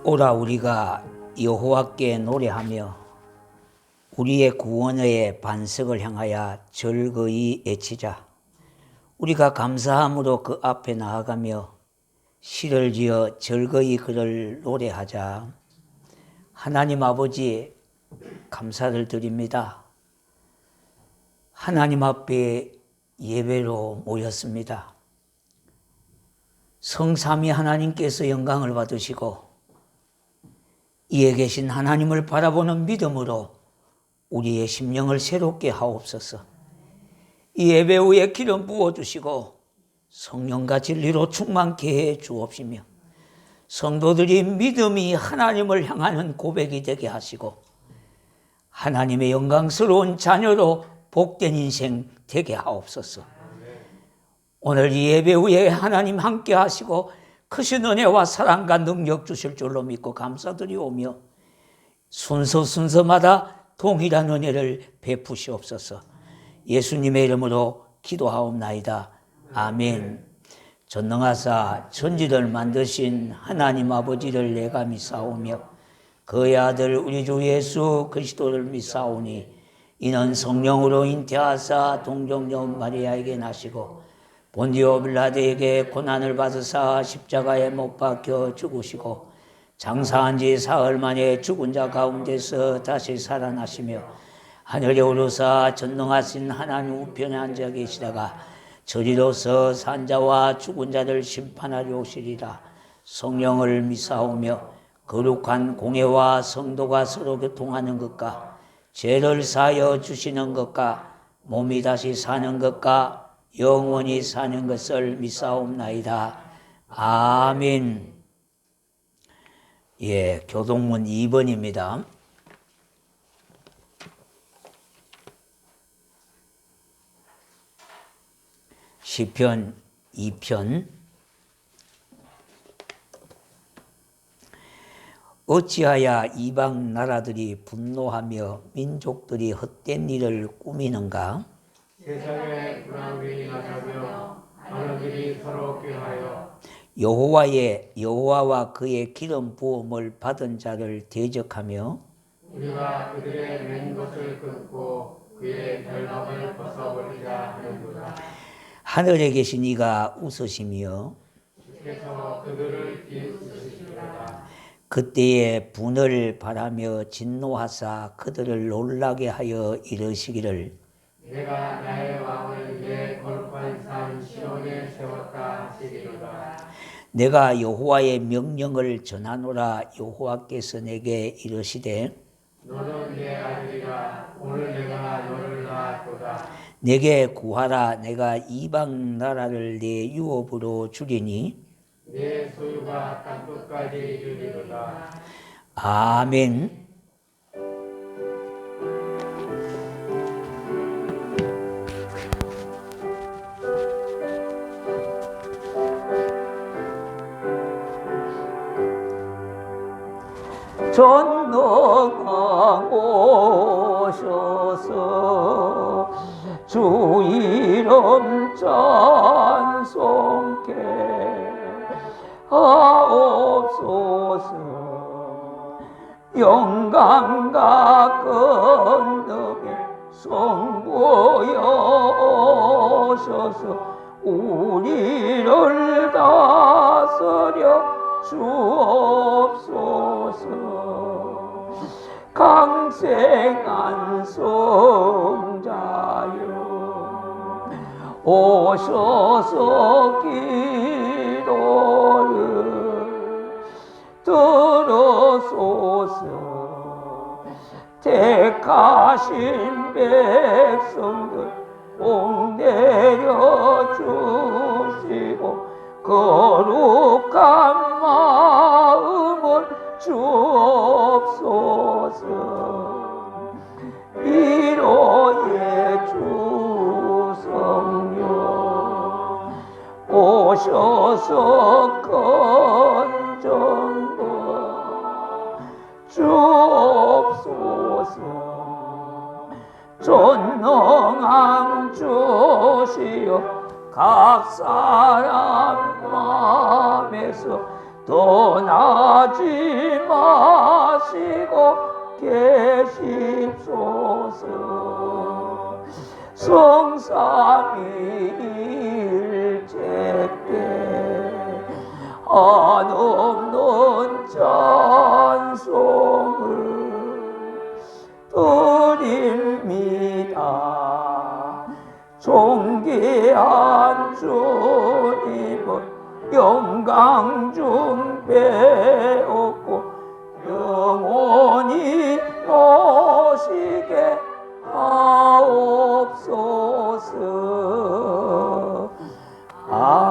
오라 우리가 여호와께 노래하며 우리의 구원의 반석을 향하여 즐거이 외치자. 우리가 감사함으로 그 앞에 나아가며 시를 지어 즐거이 그를 노래하자. 하나님 아버지 감사를 드립니다. 하나님 앞에 예배로 모였습니다. 성삼위 하나님께서 영광을 받으시고 이에 계신 하나님을 바라보는 믿음으로 우리의 심령을 새롭게 하옵소서. 이 예배 후에 기름 부어주시고 성령과 진리로 충만케 해 주옵시며 성도들이 믿음이 하나님을 향하는 고백이 되게 하시고 하나님의 영광스러운 자녀로 복된 인생 되게 하옵소서. 오늘 이 예배 후에 하나님 함께 하시고 크신 은혜와 사랑과 능력 주실 줄로 믿고 감사드리오며 순서마다 동일한 은혜를 베푸시옵소서. 예수님의 이름으로 기도하옵나이다. 아멘. 전능하사 천지를 만드신 하나님 아버지를 내가 믿사오며 그의 아들 우리 주 예수 그리스도를 믿사오니 이는 성령으로 잉태하사 동정녀 마리아에게 나시고 본디오 빌라도에게 고난을 받으사 십자가에 못 박혀 죽으시고 장사한 지 사흘 만에 죽은 자 가운데서 다시 살아나시며 하늘에 오르사 전능하신 하나님 우편에 앉아 계시다가 저리로서 산자와 죽은 자를 심판하려 오시리라. 성령을 믿사오며 거룩한 공회와 성도가 서로 교통하는 것과 죄를 사하여 주시는 것과 몸이 다시 사는 것과 영원히 사는 것을 믿사옵나이다. 아멘. 예, 교동문 2번입니다. 시편 2편. 어찌하여 이방 나라들이 분노하며 민족들이 헛된 일을 꾸미는가? 세상에 불황들이 나타나며 하늘들이 서로 꾀하여 여호와와 그의 기름 부음을 받은 자를 대적하며 우리가 그들의 맨 것을 끊고 그의 결박을 벗어버리자 하는구나. 하늘에 계신 이가 웃으시며 주께서 그들을 비웃으시리로다. 그때에 분을 바라며 진노하사 그들을 놀라게 하여 이르시기를 내가 나의 왕을 내 거룩한 산 시온에 세웠다 하시리로다. 내가 여호와의 명령을 전하노라. 여호와께서 내게 이르시되 너는 내 아들이라. 오늘 내가 너를 낳았도다. 내게 구하라. 내가 이방 나라를 내 유업으로 주리니 내 소유가 땅끝까지 이르리로다. 아멘. 전능왕 오셔서 주 이름 찬송케 하옵소서. 영광과 권능의 성부여 오셔서 우리를 다스려 주옵소서. 강생한 성자여 오셔서 기도를 들어소서. 택하신 백성들 복 내려주시고 거룩한 마음을 주옵소서. 위로의 주 성령 오셔서 건전과 주옵소서. 전능한 주시여 각 사람 마음에서 떠나지 마시고 계십소서. 성삼위일체께 한없는 찬송을 드립니다. 존귀한 주님을 영광 중 배웠고 영원히 모시게 하옵소서. 아멘.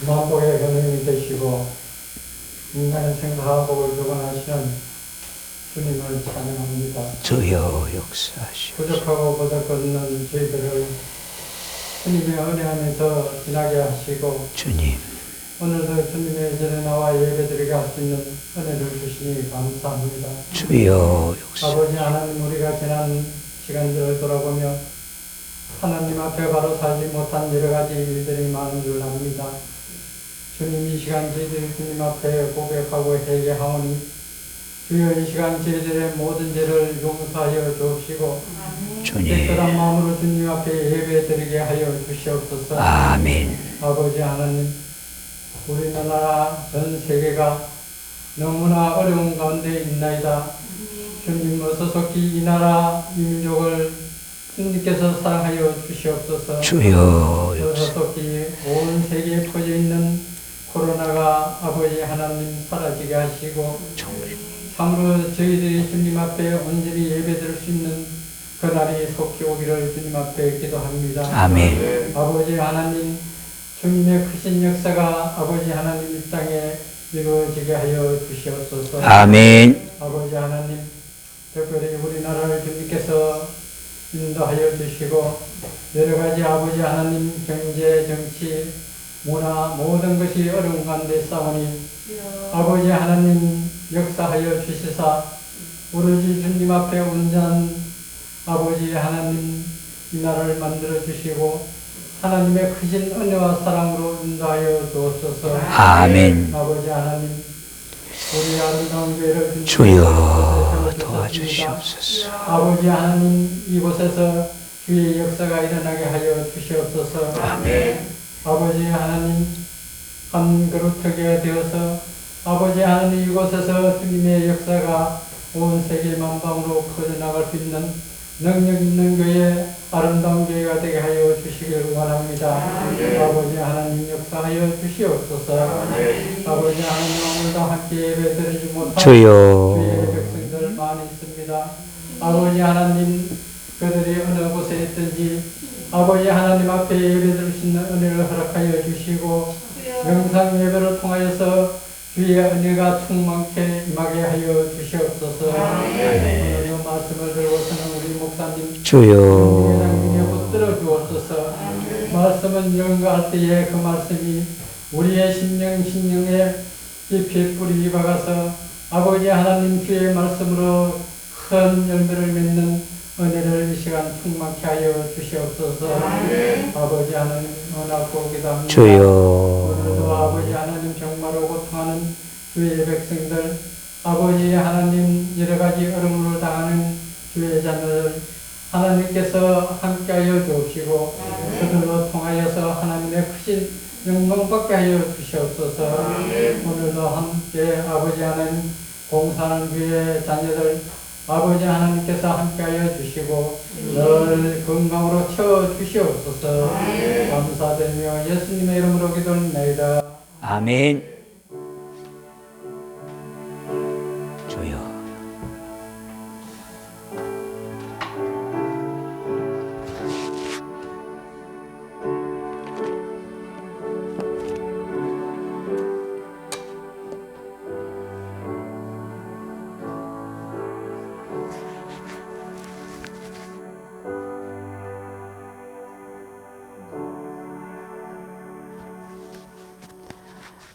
만복의 권능이 되시고 인간의 생사복을 주관하시는 주님을 찬양합니다. 주여 역사하시오. 부족하고 보잘것없는 저희들을 주님의 은혜 안에서 지나게 하시고 주님 오늘도 주님의 전에 나와 예배드리게 할 수 있는 은혜를 주시니 감사합니다. 주여 역사. 아버지 하나님, 우리가 지난 시간들을 돌아보며 하나님 앞에 바로 살지 못한 여러 가지 일들이 많은 줄 압니다. 주님, 이 시간 저희들이 주님 앞에 고백하고 회개하오니 주여 이 시간 저희들의 모든 죄를 용서하여 주옵시고 깨끗한 마음으로 주님 앞에 예배드리게 하여 주시옵소서. 아멘. 아버지 하나님, 우리나라 전 세계가 너무나 어려운 가운데 있나이다. 주님, 어서속히 이 나라 이 민족을 주님께서 사랑하여 주시옵소서. 주여 역사. 어서속히 온 세계에 퍼져 있는 코로나가 아버지 하나님 사라지게 하시고 참으로 저희들이 주님 앞에 온전히 예배드릴 수 있는 그날이 속히 오기를 주님 앞에 기도합니다. 아멘. 아버지 하나님, 주님의 크신 역사가 아버지 하나님 이 땅에 이루어지게 하여 주시옵소서. 아멘. 아버지 하나님, 특별히 우리나라를 주님께서 인도하여 주시고 여러 가지 아버지 하나님 경제, 정치, 문화 모든 것이 어려운 가운데 싸우니 아버지 하나님 역사하여 주시사 오로지 주님 앞에 온전한 아버지 하나님 이 나라를 만들어 주시고 하나님의 크신 은혜와 사랑으로 인도하여 주옵소서. 아멘. 아버지 하나님, 우리 아름다운 교회를 주여 도와주시옵소서. 아버지 하나님, 이곳에서 주의 역사가 일어나게 하여 주시옵소서. 아멘. 아버지 하나님, 한 그루터기가 되어서 아버지 하나님 이곳에서 주님의 역사가 온 세계 만방으로 퍼져나갈 수 있는 능력 있는 교회, 아름다운 교회가 되게 하여 주시기를 원합니다. 아버지 하나님 역사하여 주시옵소서. 아버지 하나님, 오늘도 함께 예배드리지 못한 주여. 주의 백성들 많이 있습니다. 아버지 하나님, 그들이 어느 곳에 있든지 아버지 하나님 앞에 예배드릴 수 있는 은혜를 허락하여 주시고 영상 예배를 통하여서 주의 은혜가 충만케 임하게 하여 주시옵소서. 오늘도 말씀을 들고서는 우리 목사님 주여. 회장님에 붙들어 주옵소서. 말씀은 연구할 때에 그 말씀이 우리의 심령에 깊이 뿌리 박아서 아버지 하나님 주의 말씀으로 큰 열매를 맺는 은혜를 이 시간 충만케 하여 주시옵소서. 아버지 하나님 원하고 기도합니다. 주여. 오늘도 아버지 하나님 병마로 고통하는 주의 백성들, 아버지 하나님 여러 가지 어려움을 당하는 주의 자녀들 하나님께서 함께하여 주옵시고 그들로 통하여서 하나님의 크신 영광 받게 하여 주시옵소서. 오늘도 함께 아버지 하나님 공사하는 주의 자녀들 아버지 하나님께서 함께하여 주시고 늘 건강으로 채워주시옵소서. 감사드리며 예수님의 이름으로 기도합니다. 아멘. 주여.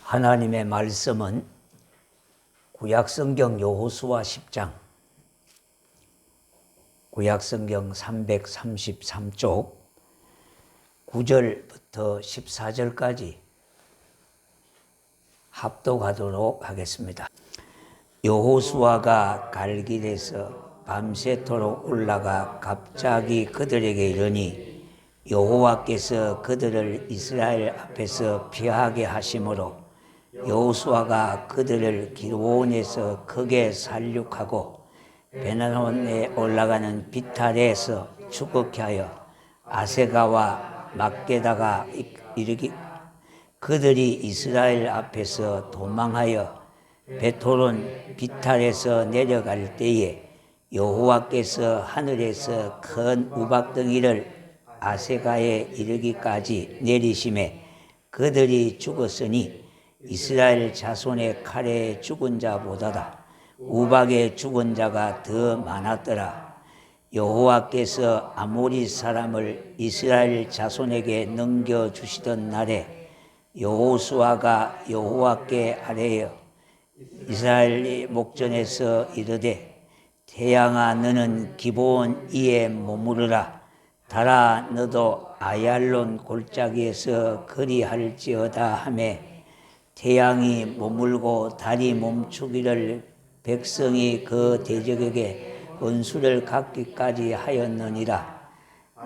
하나님의 말씀은 구약성경 여호수아 10장 구약성경 333쪽 9절부터 14절까지 합독하도록 하겠습니다. 여호수아가 갈길에서 밤새도록 올라가 갑자기 그들에게 이르니 여호와께서 그들을 이스라엘 앞에서 피하게 하심으로 여호수아가 그들을 기르온에서 크게 살육하고 베나론에 올라가는 비탈에서 추격케 하여 아세가와 막게다가 이르기 그들이 이스라엘 앞에서 도망하여 베토론 비탈에서 내려갈 때에 여호와께서 하늘에서 큰 우박덩이를 아세가에 이르기까지 내리심에 그들이 죽었으니 이스라엘 자손의 칼에 죽은 자보다다 우박에 죽은 자가 더 많았더라. 여호와께서 아모리 사람을 이스라엘 자손에게 넘겨주시던 날에 여호수아가 여호와께 아뢰어 이스라엘 목전에서 이르되 태양아 너는 기브온 이에 머무르라. 달아 너도 아얄론 골짜기에서 그리할지어다 하매 태양이 머물고 달이 멈추기를 백성이 그 대적에게 은수를 갚기까지 하였느니라.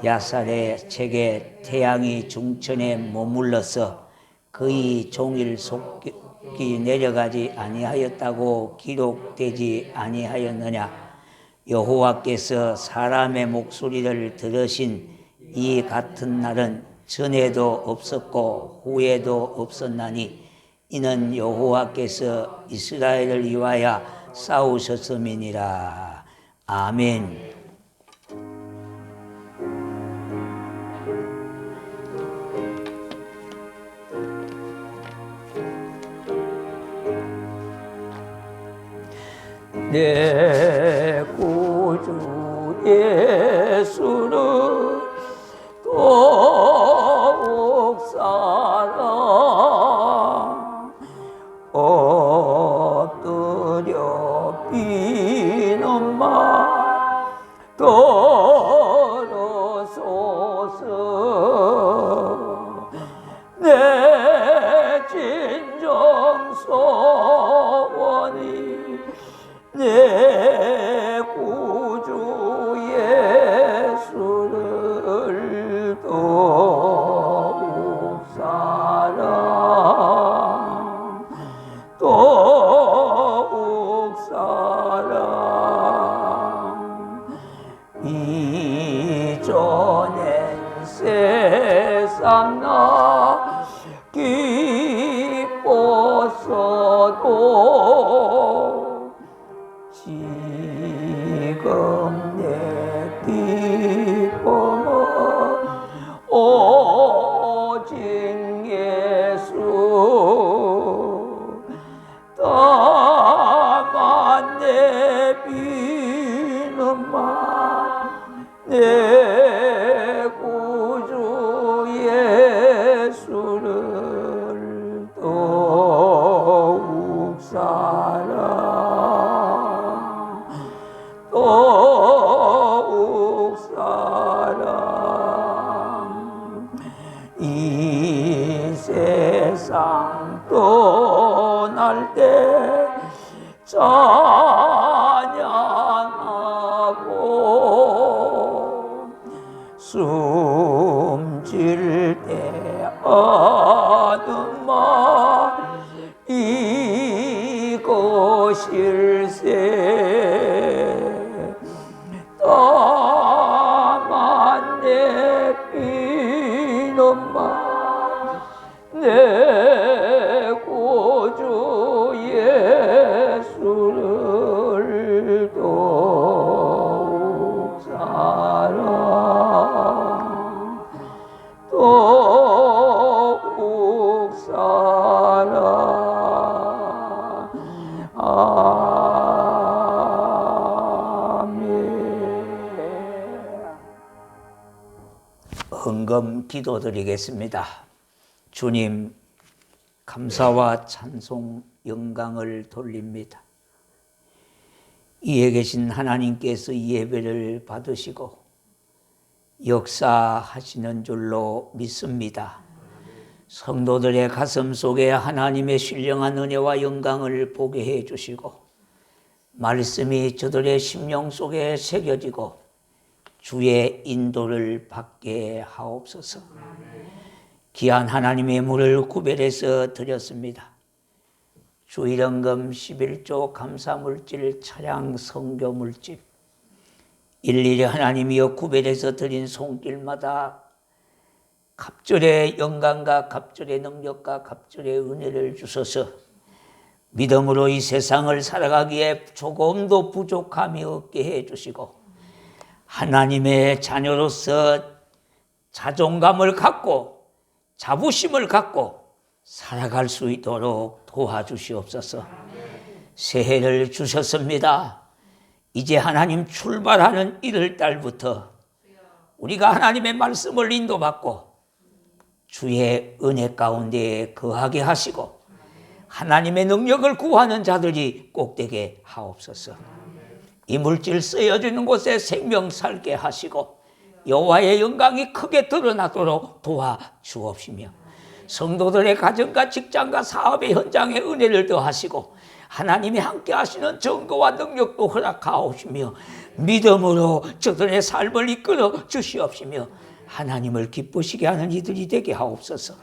야살의 책에 태양이 중천에 머물러서 그의 종일 속기 내려가지 아니하였다고 기록되지 아니하였느냐. 여호와께서 사람의 목소리를 들으신 이 같은 날은 전에도 없었고 후에도 없었나니 이는 여호와께서 이스라엘을 위하여 싸우셨음이니라. 아멘. 내 구주 예수를 더욱 사랑 엎드려 비는 말 들어소서. 내 진정 소원이 내 구주 예수를 더욱 사랑 더욱 사랑. 이전엔 세상 나 기뻤어도 지금 내 기쁨은 오직 예수. 다만 내 비는 말 내 구주 예수를 더욱 사랑 더욱 사랑. 이 세상 떠날 때 찬양하고 숨질 때 하는 말 이것일세. 다만 내 비는 말 내 구주 예수를 더욱 사랑 더욱 사랑. 아멘. 헌금 기도드리겠습니다. 주님, 감사와 찬송 영광을 돌립니다. 이에 계신 하나님께서 이 예배를 받으시고 역사하시는 줄로 믿습니다. 성도들의 가슴 속에 하나님의 신령한 은혜와 영광을 보게 해주시고 말씀이 저들의 심령 속에 새겨지고 주의 인도를 받게 하옵소서. 귀한 하나님의 물을 구별해서 드렸습니다. 주일헌금 11조 감사물질 차량 성교물질 일일이 하나님이여 구별해서 드린 손길마다 갑절의 영광과 갑절의 능력과 갑절의 은혜를 주셔서 믿음으로 이 세상을 살아가기에 조금도 부족함이 없게 해주시고 하나님의 자녀로서 자존감을 갖고 자부심을 갖고 살아갈 수 있도록 도와주시옵소서. 새해를 주셨습니다. 이제 하나님 출발하는 1월달부터 우리가 하나님의 말씀을 인도받고 주의 은혜 가운데 거하게 하시고 하나님의 능력을 구하는 자들이 꼭 되게 하옵소서. 이 물질 쓰여지는 곳에 생명 살게 하시고 여호와의 영광이 크게 드러나도록 도와주옵시며 성도들의 가정과 직장과 사업의 현장에 은혜를 더하시고 하나님이 함께 하시는 증거와 능력도 허락하옵시며 믿음으로 저들의 삶을 이끌어 주시옵시며 하나님을 기쁘시게 하는 이들이 되게 하옵소서.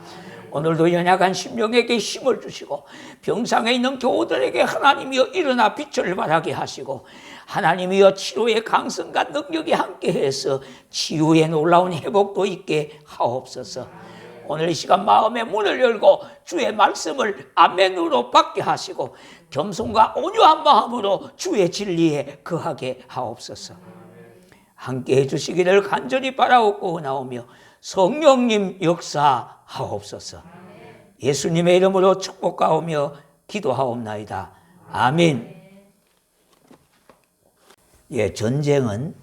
오늘도 연약한 심령에게 힘을 주시고 병상에 있는 교우들에게 하나님이여 일어나 빛을 발하게 하시고 하나님이여 치료의 강성과 능력이 함께해서 치유의 놀라운 회복도 있게 하옵소서. 오늘 이 시간 마음의 문을 열고 주의 말씀을 아멘으로 받게 하시고 겸손과 온유한 마음으로 주의 진리에 거하게 하옵소서. 함께해 주시기를 간절히 바라옵고 나오며 성령님 역사하옵소서. 예수님의 이름으로 축복하오며 기도하옵나이다. 아멘. 전쟁은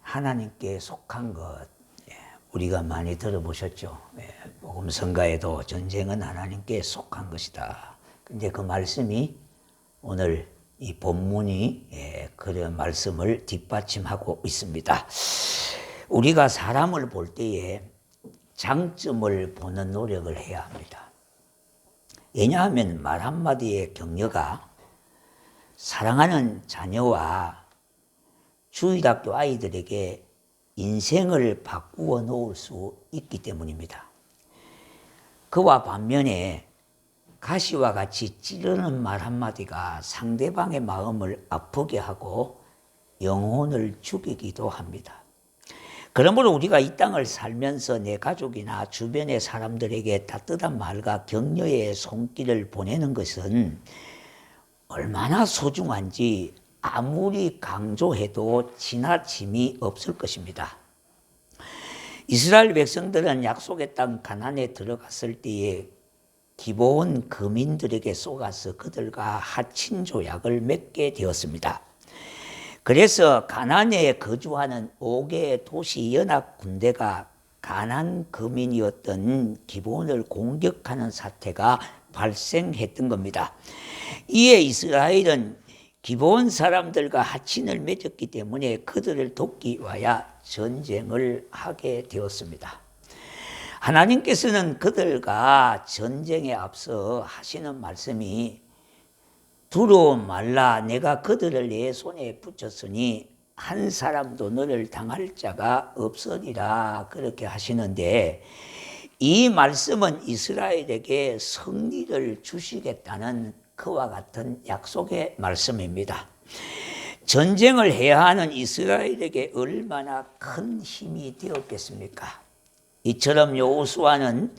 하나님께 속한 것. 우리가 많이 들어보셨죠. 복음성가에도 전쟁은 하나님께 속한 것이다. 근데 그 말씀이 오늘 이 본문이 그런 말씀을 뒷받침하고 있습니다. 우리가 사람을 볼 때에 장점을 보는 노력을 해야 합니다. 왜냐하면 말 한마디의 격려가 사랑하는 자녀와 주일학교 아이들에게 인생을 바꾸어 놓을 수 있기 때문입니다. 그와 반면에 가시와 같이 찌르는 말 한마디가 상대방의 마음을 아프게 하고 영혼을 죽이기도 합니다. 그러므로 우리가 이 땅을 살면서 내 가족이나 주변의 사람들에게 따뜻한 말과 격려의 손길을 보내는 것은 얼마나 소중한지 아무리 강조해도 지나침이 없을 것입니다. 이스라엘 백성들은 약속의 땅 가나안에 들어갔을 때에 기브온 거민들에게 속아서 그들과 하친 조약을 맺게 되었습니다. 그래서 가나안에 거주하는 5개의 도시 연합 군대가 가나안 거민이었던 기브온을 공격하는 사태가 발생했던 겁니다. 이에 이스라엘은 기브온 사람들과 하친을 맺었기 때문에 그들을 돕기 위하여 전쟁을 하게 되었습니다. 하나님께서는 그들과 전쟁에 앞서 하시는 말씀이 두려워 말라 내가 그들을 내 손에 붙였으니 한 사람도 너를 당할 자가 없으리라 그렇게 하시는데 이 말씀은 이스라엘에게 승리를 주시겠다는 그와 같은 약속의 말씀입니다. 전쟁을 해야 하는 이스라엘에게 얼마나 큰 힘이 되었겠습니까? 이처럼 여호수아는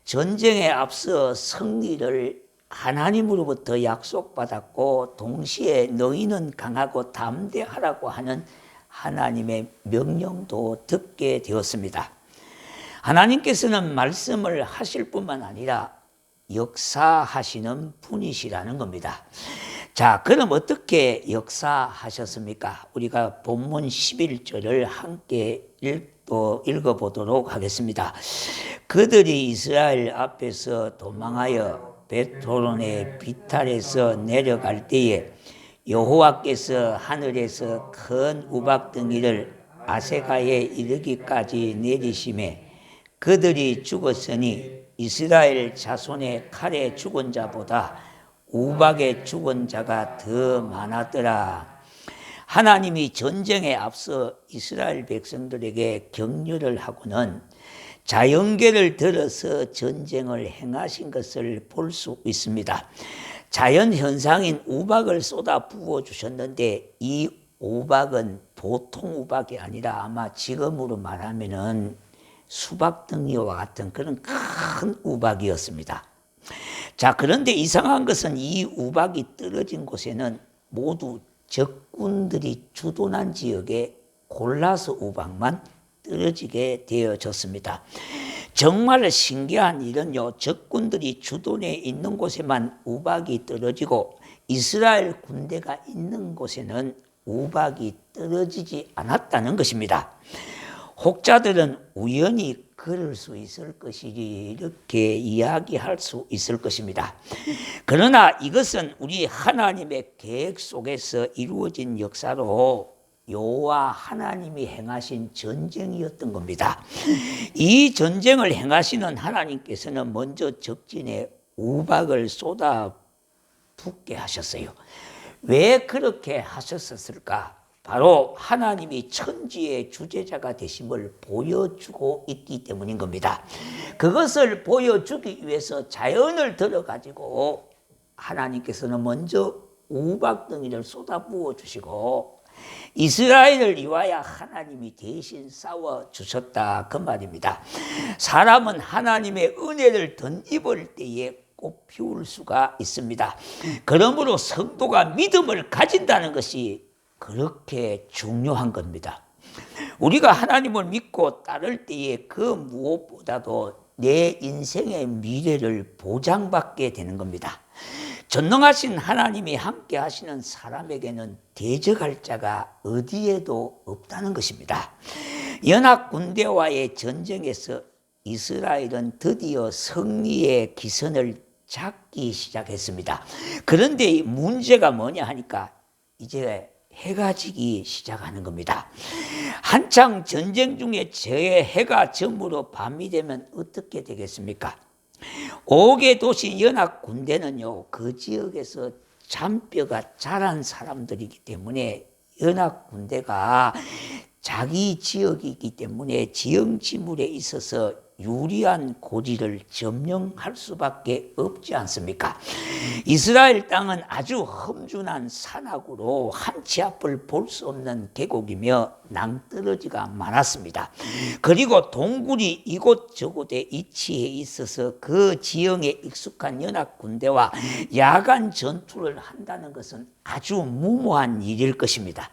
전쟁에 앞서 승리를 하나님으로부터 약속받았고 동시에 너희는 강하고 담대하라고 하는 하나님의 명령도 듣게 되었습니다. 하나님께서는 말씀을 하실 뿐만 아니라 역사하시는 분이시라는 겁니다. 자, 그럼 어떻게 역사하셨습니까? 우리가 본문 11절을 함께 읽어보도록 하겠습니다. 그들이 이스라엘 앞에서 도망하여 벳호론의 비탈에서 내려갈 때에 여호와께서 하늘에서 큰 우박덩이를 아세가에 이르기까지 내리심에 그들이 죽었으니 이스라엘 자손의 칼에 죽은 자보다 우박에 죽은 자가 더 많았더라. 하나님이 전쟁에 앞서 이스라엘 백성들에게 격려를 하고는 자연계를 들어서 전쟁을 행하신 것을 볼 수 있습니다. 자연현상인 우박을 쏟아 부어주셨는데 이 우박은 보통 우박이 아니라 아마 지금으로 말하면은 수박덩이와 같은 그런 큰 우박이었습니다. 자, 그런데 이상한 것은 이 우박이 떨어진 곳에는 모두 적군들이 주둔한 지역에 골라서 우박만 떨어지게 되어졌습니다. 정말 신기한 일은요, 적군들이 주둔해 있는 곳에만 우박이 떨어지고 이스라엘 군대가 있는 곳에는 우박이 떨어지지 않았다는 것입니다. 혹자들은 우연히 그럴 수 있을 것이지 이렇게 이야기할 수 있을 것입니다. 그러나 이것은 우리 하나님의 계획 속에서 이루어진 역사로 여호와 하나님이 행하신 전쟁이었던 겁니다. 이 전쟁을 행하시는 하나님께서는 먼저 적진에 우박을 쏟아 붓게 하셨어요. 왜 그렇게 하셨을까? 바로 하나님이 천지의 주재자가 되심을 보여주고 있기 때문인 겁니다. 그것을 보여주기 위해서 자연을 들어가지고 하나님께서는 먼저 우박덩이를 쏟아부어 주시고 이스라엘을 위하여 하나님이 대신 싸워주셨다 그 말입니다. 사람은 하나님의 은혜를 덧입을 때에 꽃 피울 수가 있습니다. 그러므로 성도가 믿음을 가진다는 것이 그렇게 중요한 겁니다. 우리가 하나님을 믿고 따를 때에 그 무엇보다도 내 인생의 미래를 보장받게 되는 겁니다. 전능하신 하나님이 함께 하시는 사람에게는 대적할 자가 어디에도 없다는 것입니다. 연합 군대와의 전쟁에서 이스라엘은 드디어 승리의 기선을 잡기 시작했습니다. 그런데 문제가 뭐냐 하니까 이제 해가 지기 시작하는 겁니다. 한창 전쟁 중에 저의 해가 저물어 밤이 되면 어떻게 되겠습니까? 5개 도시 연합 군대는요, 그 지역에서 잔뼈가 자란 사람들이기 때문에 연합 군대가 자기 지역이기 때문에 지형 지물에 있어서 유리한 고지를 점령할 수밖에 없지 않습니까? 이스라엘 땅은 아주 험준한 산악으로 한치 앞을 볼 수 없는 계곡이며 낭떠러지가 많았습니다. 그리고 동굴이 이곳저곳에 위치해 있어서 그 지형에 익숙한 연합 군대와 야간 전투를 한다는 것은 아주 무모한 일일 것입니다.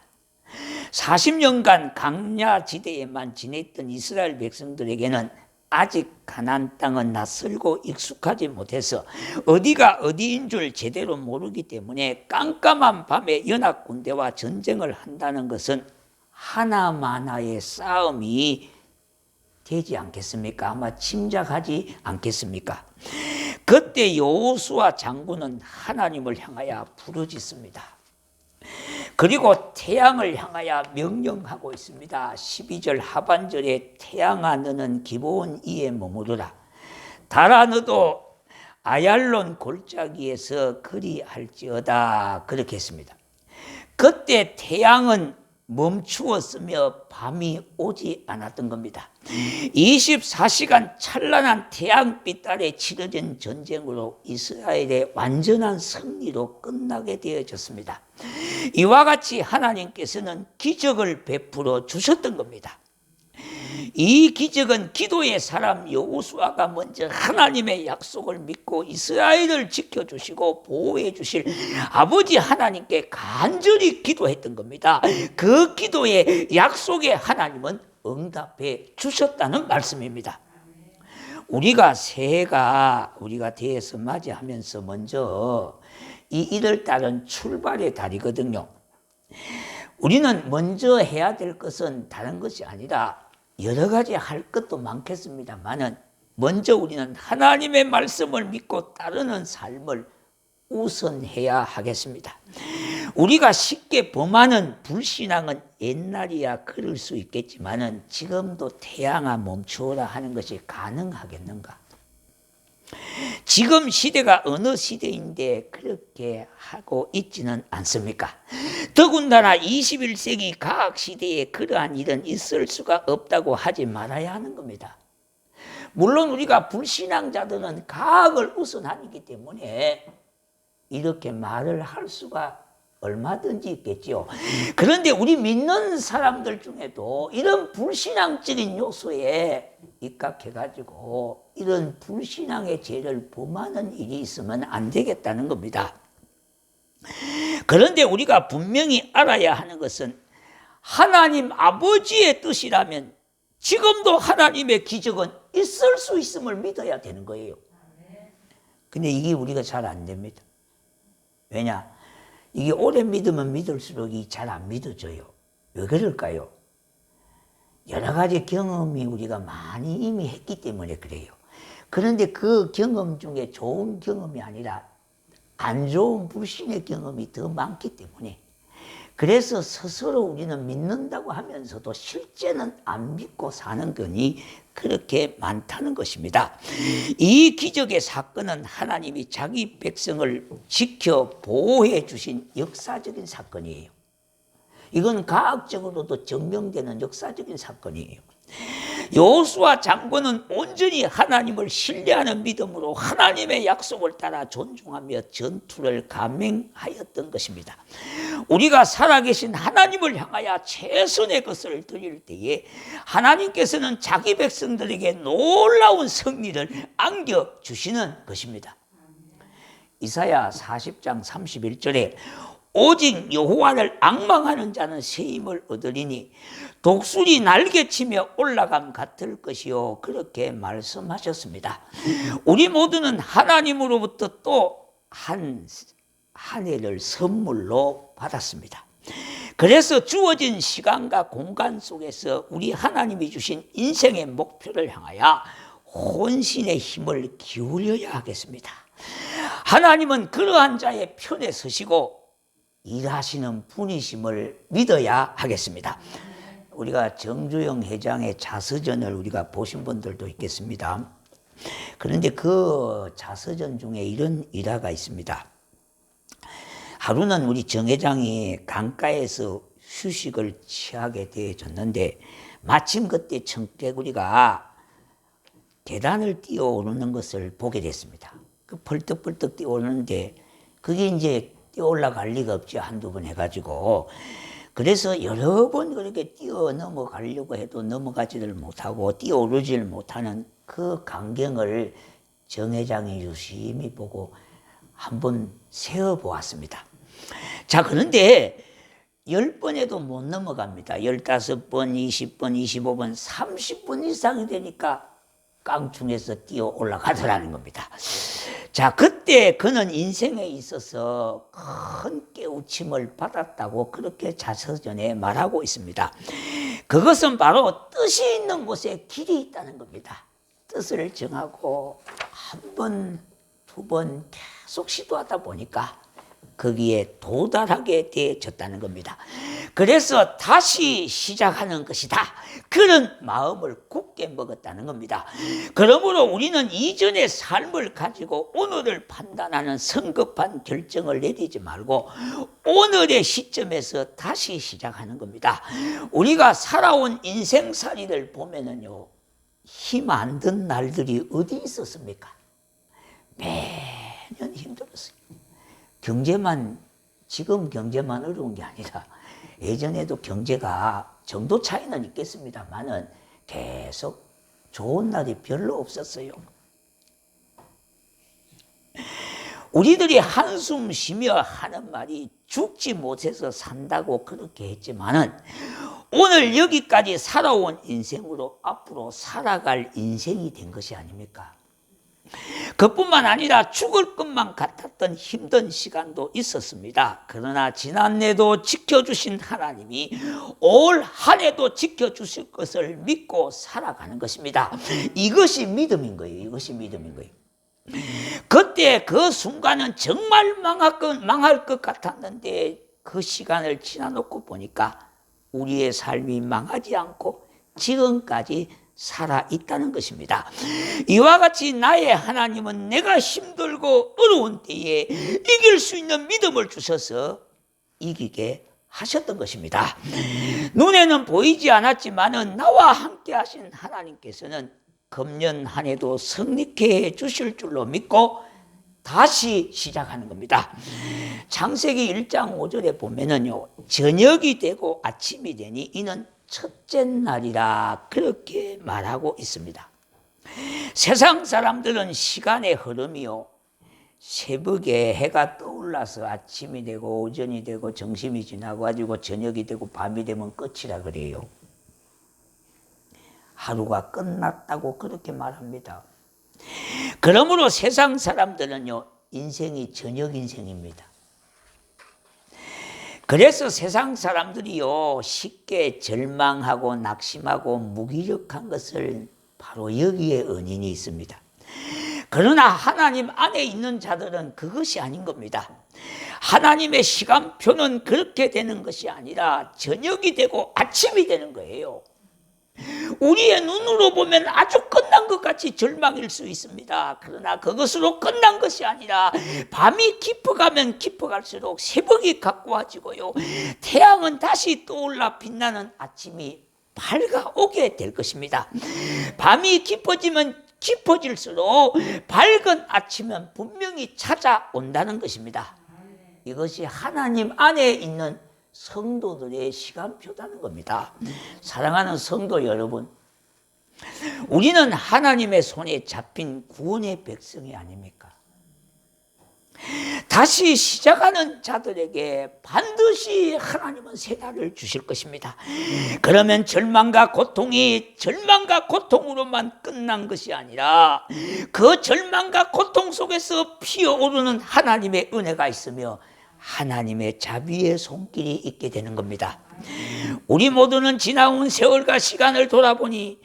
40년간 강야지대에만 지냈던 이스라엘 백성들에게는 아직 가나안 땅은 낯설고 익숙하지 못해서 어디가 어디인 줄 제대로 모르기 때문에 깜깜한 밤에 연합 군대와 전쟁을 한다는 것은 하나마나의 싸움이 되지 않겠습니까? 아마 짐작하지 않겠습니까? 그때 여호수아 장군은 하나님을 향하여 부르짖습니다. 그리고 태양을 향하여 명령하고 있습니다. 12절 하반절에 태양아 너는 기브온 이에 머무르라. 달아 너도 아얄론 골짜기에서 그리할지어다. 그렇게 했습니다. 그때 태양은 멈추었으며 밤이 오지 않았던 겁니다. 24시간 찬란한 태양빛 아래 치러진 전쟁으로 이스라엘의 완전한 승리로 끝나게 되어졌습니다. 이와 같이 하나님께서는 기적을 베풀어 주셨던 겁니다. 이 기적은 기도의 사람 여호수아가 먼저 하나님의 약속을 믿고 이스라엘을 지켜주시고 보호해 주실 아버지 하나님께 간절히 기도했던 겁니다. 그 기도의 약속에 하나님은 응답해 주셨다는 말씀입니다. 우리가 새해가 우리가 대해서 맞이하면서 먼저 이 1월달은 출발의 달이거든요. 우리는 먼저 해야 될 것은 다른 것이 아니라 여러 가지 할 것도 많겠습니다만은 먼저 우리는 하나님의 말씀을 믿고 따르는 삶을 우선해야 하겠습니다. 우리가 쉽게 범하는 불신앙은 옛날이야 그럴 수 있겠지만은 지금도 태양아 멈추어라 하는 것이 가능하겠는가? 지금 시대가 어느 시대인데 그렇게 하고 있지는 않습니까? 더군다나 21세기 과학시대에 그러한 일은 있을 수가 없다고 하지 말아야 하는 겁니다. 물론 우리가 불신앙자들은 과학을 우선하기 때문에 이렇게 말을 할 수가 얼마든지 있겠지요. 그런데 우리 믿는 사람들 중에도 이런 불신앙적인 요소에 입각해가지고 이런 불신앙의 죄를 범하는 일이 있으면 안 되겠다는 겁니다. 그런데 우리가 분명히 알아야 하는 것은 하나님 아버지의 뜻이라면 지금도 하나님의 기적은 있을 수 있음을 믿어야 되는 거예요. 근데 이게 우리가 잘 안 됩니다. 왜냐? 이게 오래 믿으면 믿을수록 잘 안 믿어져요. 왜 그럴까요? 여러 가지 경험이 우리가 많이 이미 했기 때문에 그래요. 그런데 그 경험 중에 좋은 경험이 아니라 안 좋은 불신의 경험이 더 많기 때문에 그래서 스스로 우리는 믿는다고 하면서도 실제는 안 믿고 사는 건이 그렇게 많다는 것입니다. 이 기적의 사건은 하나님이 자기 백성을 지켜 보호해 주신 역사적인 사건이에요. 이건 과학적으로도 증명되는 역사적인 사건이에요. 여호수아 장군은 온전히 하나님을 신뢰하는 믿음으로 하나님의 약속을 따라 존중하며 전투를 감행하였던 것입니다. 우리가 살아계신 하나님을 향하여 최선의 것을 드릴 때에 하나님께서는 자기 백성들에게 놀라운 승리를 안겨주시는 것입니다. 이사야 40장 31절에 오직 여호와를 앙망하는 자는 새 힘을 얻으리니 독수리 날개치며 올라감 같을 것이요 그렇게 말씀하셨습니다. 우리 모두는 하나님으로부터 또 한 해를 선물로 받았습니다. 그래서 주어진 시간과 공간 속에서 우리 하나님이 주신 인생의 목표를 향하여 혼신의 힘을 기울여야 하겠습니다. 하나님은 그러한 자의 편에 서시고 일하시는 분이심을 믿어야 하겠습니다. 우리가 정주영 회장의 자서전을 우리가 보신 분들도 있겠습니다. 그런데 그 자서전 중에 이런 일화가 있습니다. 하루는 우리 정 회장이 강가에서 휴식을 취하게 되어졌는데 마침 그때 청개구리가 계단을 뛰어오르는 것을 보게 됐습니다. 그 벌떡벌떡 뛰어오르는데 그게 이제 뛰어 올라갈 리가 없지 한두 번 해가지고 그래서 여러 번 그렇게 뛰어 넘어가려고 해도 넘어가지를 못하고 뛰어오르지를 못하는 그 광경을 정 회장이 유심히 보고 한번 세어보았습니다. 자, 그런데 10번에도 못 넘어갑니다. 15번, 20번, 25번, 30번 이상이 되니까 깡충에서 뛰어 올라가더라는 겁니다. 자, 그때 그는 인생에 있어서 큰 깨우침을 받았다고 그렇게 자서전에 말하고 있습니다. 그것은 바로 뜻이 있는 곳에 길이 있다는 겁니다. 뜻을 정하고 한 번, 두 번 계속 시도하다 보니까 거기에 도달하게 되어졌다는 겁니다. 그래서 다시 시작하는 것이다. 그런 마음을 굳게 먹었다는 겁니다. 그러므로 우리는 이전의 삶을 가지고 오늘을 판단하는 성급한 결정을 내리지 말고 오늘의 시점에서 다시 시작하는 겁니다. 우리가 살아온 인생살이를 보면은요, 힘 안 든 날들이 어디 있었습니까? 매년 힘들었어요. 지금 경제만 어려운 게 아니라 예전에도 경제가 정도 차이는 있겠습니다만은 계속 좋은 날이 별로 없었어요. 우리들이 한숨 쉬며 하는 말이 죽지 못해서 산다고 그렇게 했지만은 오늘 여기까지 살아온 인생으로 앞으로 살아갈 인생이 된 것이 아닙니까? 그뿐만 아니라 죽을 것만 같았던 힘든 시간도 있었습니다. 그러나 지난해도 지켜주신 하나님이 올 한 해도 지켜주실 것을 믿고 살아가는 것입니다. 이것이 믿음인 거예요. 이것이 믿음인 거예요. 그때 그 순간은 정말 망할 것 같았는데 그 시간을 지나놓고 보니까 우리의 삶이 망하지 않고 지금까지 살아있다는 것입니다. 이와 같이 나의 하나님은 내가 힘들고 어려운 때에 이길 수 있는 믿음을 주셔서 이기게 하셨던 것입니다. 눈에는 보이지 않았지만 나와 함께 하신 하나님께서는 금년 한 해도 승리케 해 주실 줄로 믿고 다시 시작하는 겁니다. 창세기 1장 5절에 보면은요, 저녁이 되고 아침이 되니 이는 첫째 날이라 그렇게 말하고 있습니다. 세상 사람들은 시간의 흐름이요, 새벽에 해가 떠올라서 아침이 되고 오전이 되고 점심이 지나고 가지고 저녁이 되고 밤이 되면 끝이라 그래요. 하루가 끝났다고 그렇게 말합니다. 그러므로 세상 사람들은요, 인생이 저녁 인생입니다. 그래서 세상 사람들이요, 쉽게 절망하고 낙심하고 무기력한 것을 바로 여기에 원인이 있습니다. 그러나 하나님 안에 있는 자들은 그것이 아닌 겁니다. 하나님의 시간표는 그렇게 되는 것이 아니라 저녁이 되고 아침이 되는 거예요. 우리의 눈으로 보면 아주 끝난 것 같이 절망일 수 있습니다. 그러나 그것으로 끝난 것이 아니라 밤이 깊어가면 깊어갈수록 새벽이 가까워지고요, 태양은 다시 떠올라 빛나는 아침이 밝아오게 될 것입니다. 밤이 깊어지면 깊어질수록 밝은 아침은 분명히 찾아온다는 것입니다. 이것이 하나님 안에 있는 성도들의 시간표라는 겁니다. 사랑하는 성도 여러분, 우리는 하나님의 손에 잡힌 구원의 백성이 아닙니까? 다시 시작하는 자들에게 반드시 하나님은 새날을 주실 것입니다. 그러면 절망과 고통이 절망과 고통으로만 끝난 것이 아니라 그 절망과 고통 속에서 피어오르는 하나님의 은혜가 있으며 하나님의 자비의 손길이 있게 되는 겁니다. 우리 모두는 지나온 세월과 시간을 돌아보니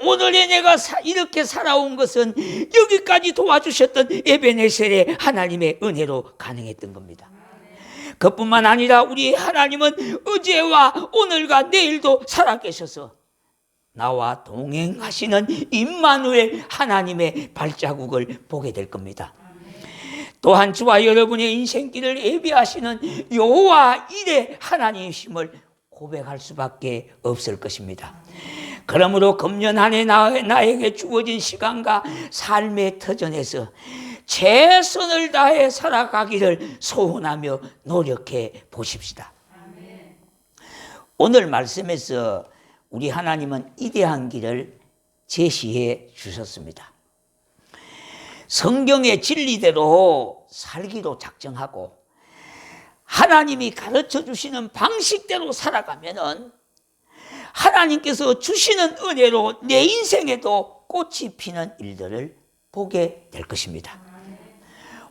오늘의 내가 이렇게 살아온 것은 여기까지 도와주셨던 에베네셀의 하나님의 은혜로 가능했던 겁니다. 그뿐만 아니라 우리 하나님은 어제와 오늘과 내일도 살아계셔서 나와 동행하시는 임마누엘 하나님의 발자국을 보게 될 겁니다. 또한 저와 여러분의 인생길을 예비하시는 여호와 일의 하나님이심을 고백할 수밖에 없을 것입니다. 그러므로 금년 한 해 나에게 주어진 시간과 삶의 터전에서 최선을 다해 살아가기를 소원하며 노력해 보십시다. 오늘 말씀에서 우리 하나님은 이대한 길을 제시해 주셨습니다. 성경의 진리대로 살기로 작정하고 하나님이 가르쳐 주시는 방식대로 살아가면은 하나님께서 주시는 은혜로 내 인생에도 꽃이 피는 일들을 보게 될 것입니다.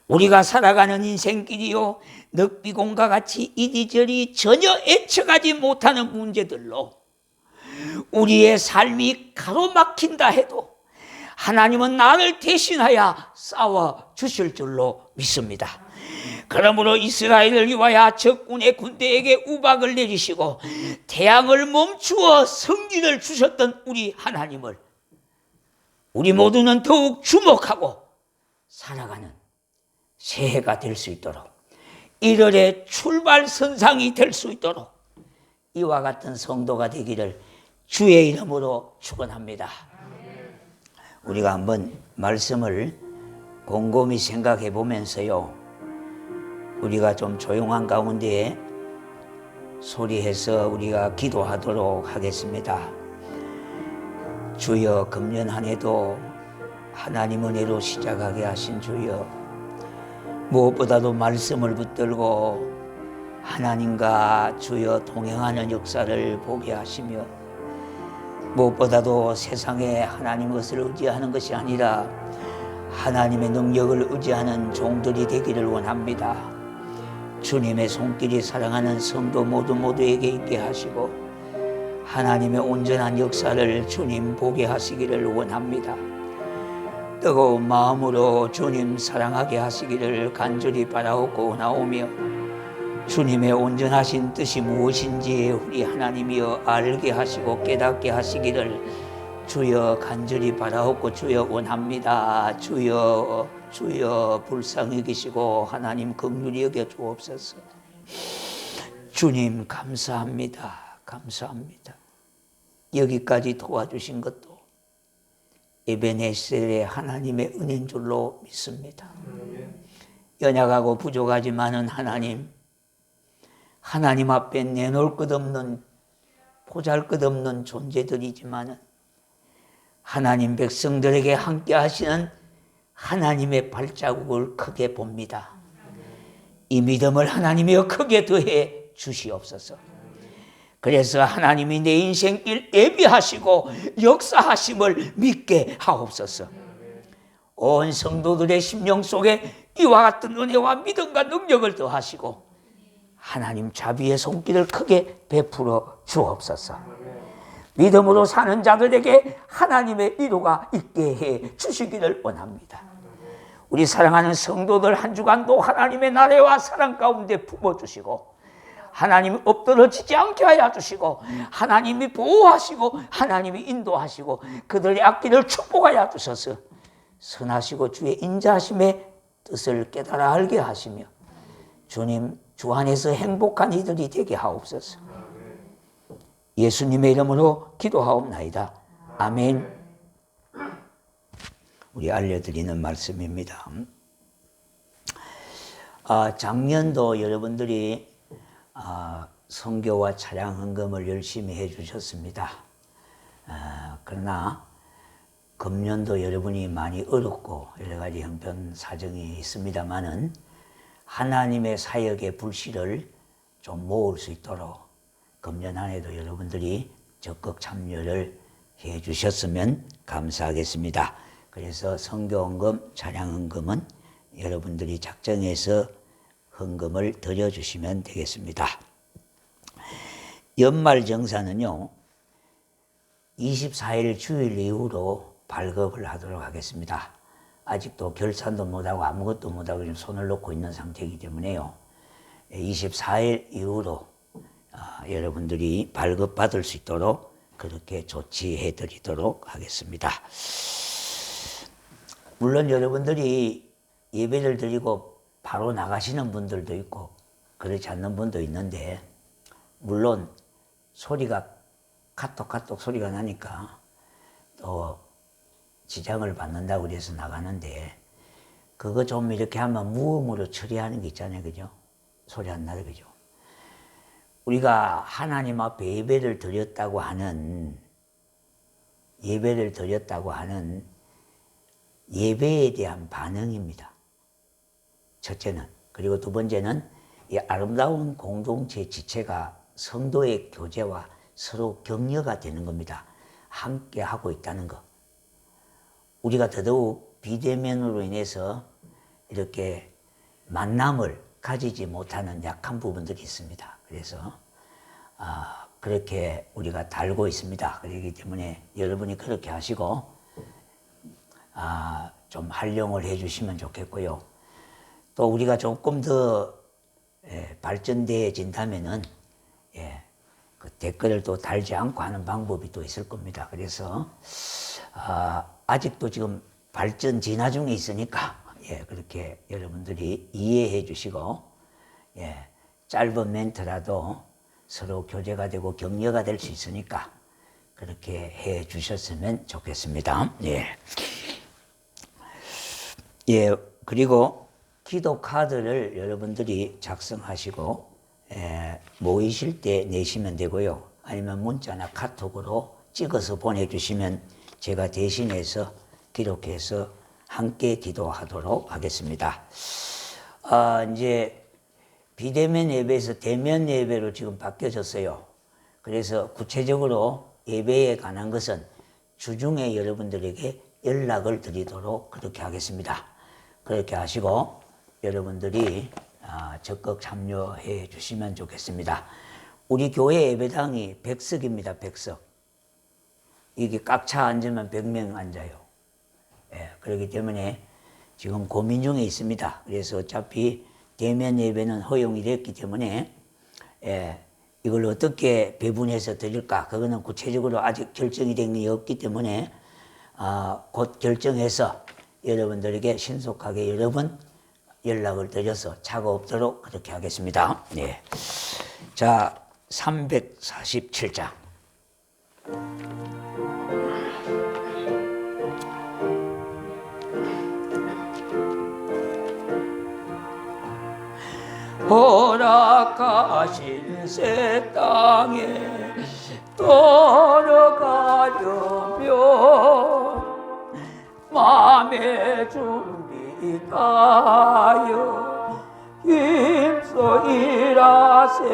우리가 살아가는 인생길이요, 늑비공과 같이 이리저리 전혀 애처가지 못하는 문제들로 우리의 삶이 가로막힌다 해도 하나님은 나를 대신하여 싸워 주실 줄로 믿습니다. 그러므로 이스라엘을 위하여 적군의 군대에게 우박을 내리시고 태양을 멈추어 승리를 주셨던 우리 하나님을 우리 모두는 더욱 주목하고 살아가는 새해가 될 수 있도록 1월의 출발선상이 될 수 있도록 이와 같은 성도가 되기를 주의 이름으로 축원합니다. 우리가 한번 말씀을 곰곰이 생각해 보면서요, 우리가 좀 조용한 가운데 소리해서 우리가 기도하도록 하겠습니다. 주여, 금년 한 해도 하나님 은혜로 시작하게 하신 주여, 무엇보다도 말씀을 붙들고 하나님과 주여 동행하는 역사를 보게 하시며, 무엇보다도 세상에 하나님 것을 의지하는 것이 아니라 하나님의 능력을 의지하는 종들이 되기를 원합니다. 주님의 손길이 사랑하는 성도 모두에게 있게 하시고 하나님의 온전한 역사를 주님 보게 하시기를 원합니다. 뜨거운 마음으로 주님 사랑하게 하시기를 간절히 바라옵고 나오며 주님의 온전하신 뜻이 무엇인지 우리 하나님이여 알게 하시고 깨닫게 하시기를 주여 간절히 바라옵고 주여 원합니다. 주여 불쌍히 여기시고 하나님 긍휼히 여겨 주옵소서. 주님 감사합니다. 감사합니다. 여기까지 도와주신 것도 에베네셀의 하나님의 은혜인 줄로 믿습니다. 연약하고 부족하지만은 하나님 앞에 내놓을 것 없는 보잘것없는 존재들이지만은 하나님 백성들에게 함께 하시는 하나님의 발자국을 크게 봅니다. 이 믿음을 하나님이여 크게 더해 주시옵소서. 그래서 하나님이 내 인생길 예비하시고 역사하심을 믿게 하옵소서. 온 성도들의 심령 속에 이와 같은 은혜와 믿음과 능력을 더하시고 하나님 자비의 손길을 크게 베풀어 주옵소서. 믿음으로 사는 자들에게 하나님의 위로가 있게 해 주시기를 원합니다. 우리 사랑하는 성도들 한 주간도 하나님의 나라와 사랑 가운데 품어주시고 하나님이 엎드러지지 않게 하여 주시고 하나님이 보호하시고 하나님이 인도하시고 그들의 앞길을 축복하여 주셔서 선하시고 주의 인자하심의 뜻을 깨달아 알게 하시며 주님 주 안에서 행복한 이들이 되게 하옵소서. 예수님의 이름으로 기도하옵나이다. 아멘. 우리 알려드리는 말씀입니다. 작년도 여러분들이 선교와 차량 헌금을 열심히 해주셨습니다. 그러나 금년도 여러분이 많이 어렵고 여러 가지 형편 사정이 있습니다만은 하나님의 사역의 불씨를 좀 모을 수 있도록 금년 한 해도 여러분들이 적극 참여를 해 주셨으면 감사하겠습니다. 그래서 선교헌금, 차량헌금은 여러분들이 작정해서 헌금을 드려주시면 되겠습니다. 연말정산은요 24일 주일 이후로 발급을 하도록 하겠습니다. 아직도 결산도 못하고 아무것도 못하고 지금 손을 놓고 있는 상태이기 때문에요 24일 이후로 여러분들이 발급받을 수 있도록 그렇게 조치해 드리도록 하겠습니다. 물론 여러분들이 예배를 드리고 바로 나가시는 분들도 있고 그렇지 않는 분도 있는데 물론 소리가 카톡 소리가 나니까 또 지장을 받는다고 그래서 나가는데 그거 좀 이렇게 하면 무음으로 처리하는 게 있잖아요. 그죠? 소리 안 나게 그죠? 우리가 하나님 앞에 예배를 드렸다고 하는 예배에 대한 반응입니다. 첫째는. 그리고 두 번째는 이 아름다운 공동체 지체가 성도의 교제와 서로 격려가 되는 겁니다. 함께 하고 있다는 것. 우리가 더더욱 비대면으로 인해서 이렇게 만남을 가지지 못하는 약한 부분들이 있습니다. 그래서 그렇게 우리가 달고 있습니다. 그렇기 때문에 여러분이 그렇게 하시고 좀 활용을 해 주시면 좋겠고요. 또 우리가 조금 더 발전되어진다면은 그 댓글을 또 달지 않고 하는 방법이 또 있을 겁니다. 그래서 아직도 지금 발전 진화 중에 있으니까 그렇게 여러분들이 이해해 주시고 짧은 멘트라도 서로 교제가 되고 격려가 될 수 있으니까 그렇게 해 주셨으면 좋겠습니다. 그리고 기도 카드를 여러분들이 작성하시고 모이실 때 내시면 되고요. 아니면 문자나 카톡으로 찍어서 보내주시면 제가 대신해서 기록해서 함께 기도하도록 하겠습니다. 이제 비대면 예배에서 대면 예배로 지금 바뀌어졌어요. 그래서 구체적으로 예배에 관한 것은 주중에 여러분들에게 연락을 드리도록 그렇게 하겠습니다. 그렇게 하시고 여러분들이 적극 참여해 주시면 좋겠습니다. 우리 교회 예배당이 100석입니다. 100석. 이게 꽉 차 앉으면 100명 앉아요. 그렇기 때문에 지금 고민 중에 있습니다. 그래서 어차피 대면 예배는 허용이 됐기 때문에 이걸 어떻게 배분해서 드릴까 그거는 구체적으로 아직 결정이 된 게 없기 때문에 곧 결정해서 여러분들에게 신속하게 여러 번 연락을 드려서 차가 없도록 그렇게 하겠습니다. 네. 자, 347장. 허락하신 새 땅에 걸어가려면 마음의 준비 다하여 힘써 일하세.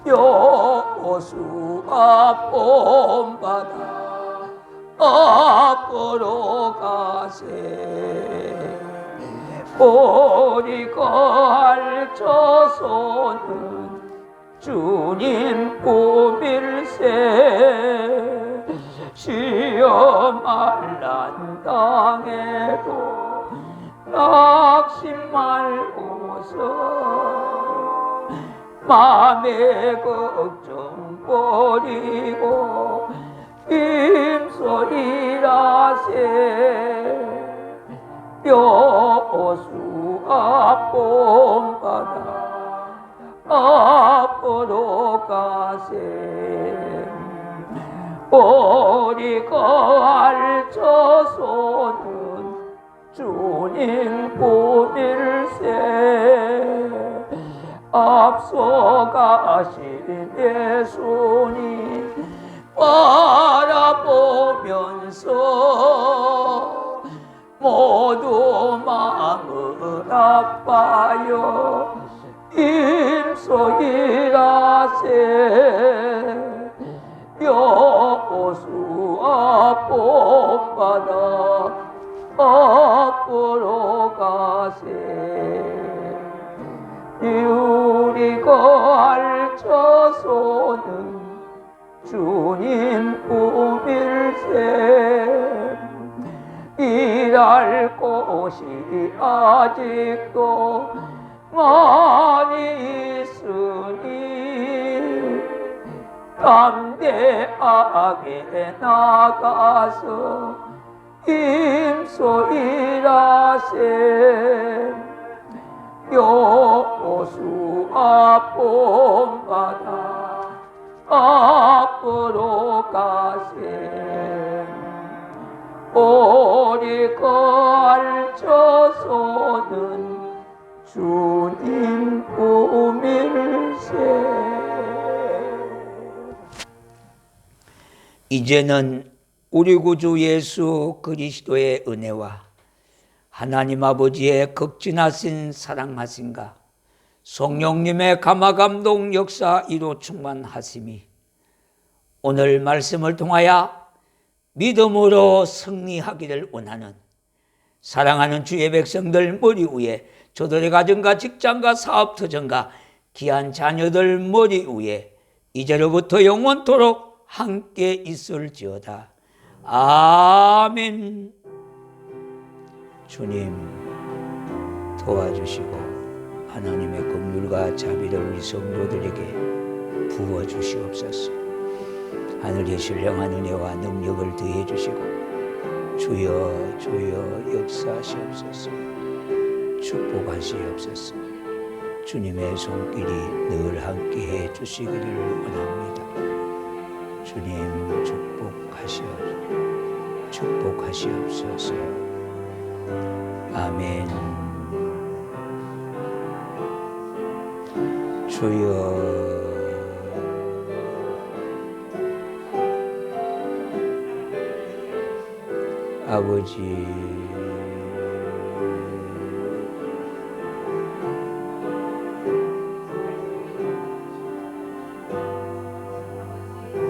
여호수아 본받아 앞으로 가세. 우리 거할 저소는 주님 꿈일세. 시험할 땅에도 낙심 말고서 맘의 걱정 버리고 힘써 일하세. 여호수아 본받아 앞으로 가세. 우리 거할 저소는 주님 꿈일세. 앞서가신 예수님 바라보면서 모두 마음을 아파요 힘써 일하세. 여호수아 본받아 앞으로 가세. 우리 거할 저소는 주님 꿈일세. 일할 곳이 아직도 많이 있으니 담대하게 나가서 힘써 일하세. 여호수아 본받아 앞으로 가세. 우리 거할 저소는 주님 꿈일세. 이제는 우리 구주 예수 그리스도의 은혜와 하나님 아버지의 극진하신 사랑하심과 성령님의 감화감동 역사 이로 충만하심이 오늘 말씀을 통하여 믿음으로 승리하기를 원하는 사랑하는 주의 백성들 머리 위에, 저들의 가정과 직장과 사업터전과 귀한 자녀들 머리 위에 이제로부터 영원토록 함께 있을지어다. 아멘. 주님 도와주시고 하나님의 긍휼과 자비를 우리 성도들에게 부어주시옵소서. 하늘의 신령한 은혜와 능력을 더해 주시고 주여 주여 역사하시옵소서. 축복하시옵소서. 주님의 손길이 늘 함께해 주시기를 원합니다. 주님 축복하시옵소서. 아멘. 주여 아버지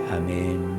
아멘.